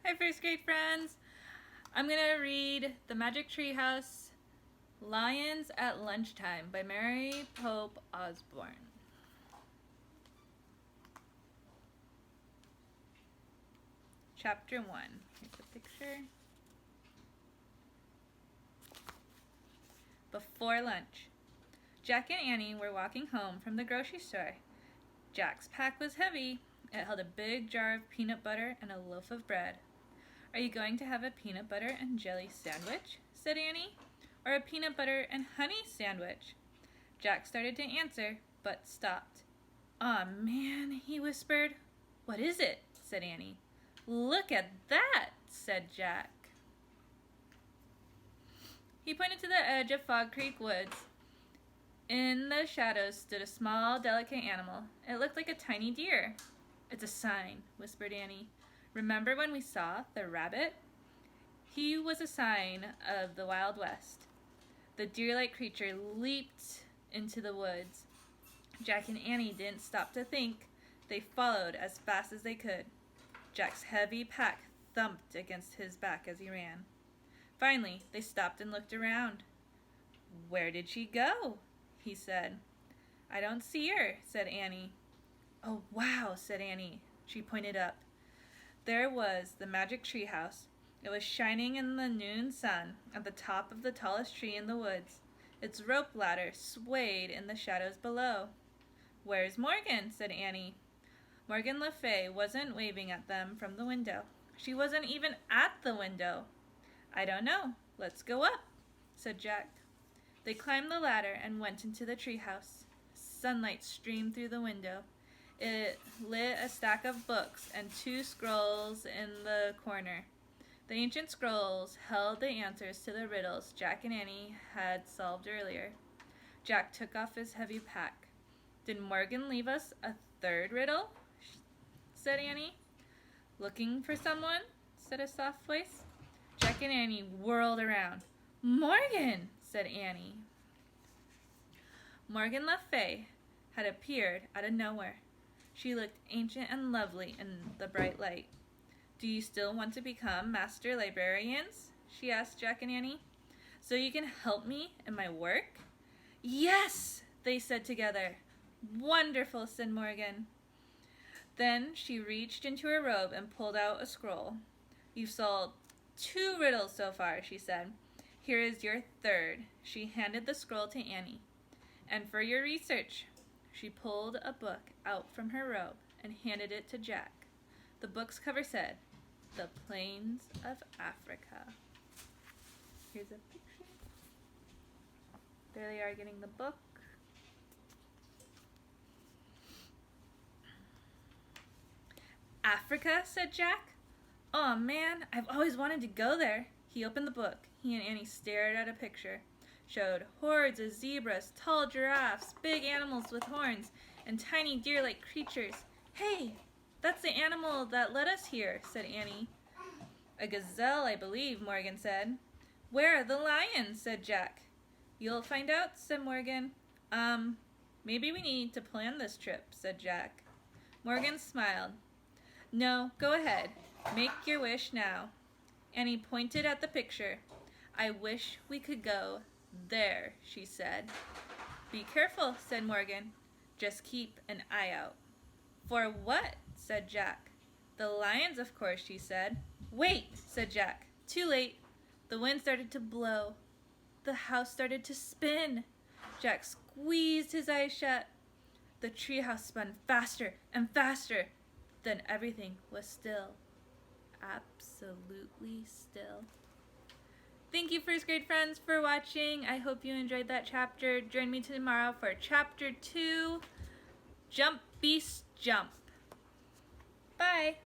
Hi first grade friends! I'm going to read The Magic Treehouse, Lions at Lunchtime by Mary Pope Osborne. Chapter 1. Here's the picture. Before lunch. Jack and Annie were walking home from the grocery store. Jack's pack was heavy. It held a big jar of peanut butter and a loaf of bread. "Are you going to have a peanut butter and jelly sandwich?" said Annie. "Or a peanut butter and honey sandwich?" Jack started to answer, but stopped. "Aw, man," he whispered. "What is it?" said Annie. "Look at that," said Jack. He pointed to the edge of Fog Creek Woods. In the shadows stood a small, delicate animal. It looked like a tiny deer. "It's a sign," whispered Annie. "Remember when we saw the rabbit? He was a sign of the Wild West." The deer-like creature leaped into the woods. Jack and Annie didn't stop to think. They followed as fast as they could. Jack's heavy pack thumped against his back as he ran. Finally, they stopped and looked around. "Where did she go?" he said. "I don't see her," said Annie. "Oh, wow," said Annie. She pointed up. There was the magic treehouse. It was shining in the noon sun at the top of the tallest tree in the woods. Its rope ladder swayed in the shadows below. "Where's Morgan?" said Annie. Morgan Le Fay wasn't waving at them from the window. She wasn't even at the window. "I don't know. Let's go up," said Jack. They climbed the ladder and went into the treehouse. Sunlight streamed through the window. It lit a stack of books and 2 scrolls in the corner. The ancient scrolls held the answers to the riddles Jack and Annie had solved earlier. Jack took off his heavy pack. "Did Morgan leave us a 3rd riddle?" said Annie. "Looking for someone?" said a soft voice. Jack and Annie whirled around. "Morgan!" said Annie. Morgan Le Fay had appeared out of nowhere. She looked ancient and lovely in the bright light. "Do you still want to become master librarians?" she asked Jack and Annie. "So you can help me in my work?" "Yes!" they said together. "Wonderful," said Morgan. Then she reached into her robe and pulled out a scroll. "You've solved 2 riddles so far," she said. "Here is your 3rd. She handed the scroll to Annie. "And for your research." She pulled a book out from her robe and handed it to Jack. The book's cover said, "The Plains of Africa." Here's a picture. There they are getting the book. "Africa?" said Jack. "Oh man, I've always wanted to go there." He opened the book. He and Annie stared at a picture. Showed hordes of zebras, tall giraffes, big animals with horns, and tiny deer-like creatures. "Hey, that's the animal that led us here," said Annie. "A gazelle, I believe," Morgan said. "Where are the lions?" said Jack. "You'll find out," said Morgan. Maybe we need to plan this trip," said Jack. Morgan smiled. "No, go ahead. Make your wish now." Annie pointed at the picture. "I wish we could go there," she said. "Be careful," said Morgan. "Just keep an eye out." "For what?" said Jack. "The lions, of course," she said. "Wait," said Jack. Too late. The wind started to blow. The house started to spin. Jack squeezed his eyes shut. The treehouse spun faster and faster. Then everything was still. Absolutely still. Thank you, first grade friends, for watching. I hope you enjoyed that chapter. Join me tomorrow for chapter 2, Jump Beast Jump. Bye.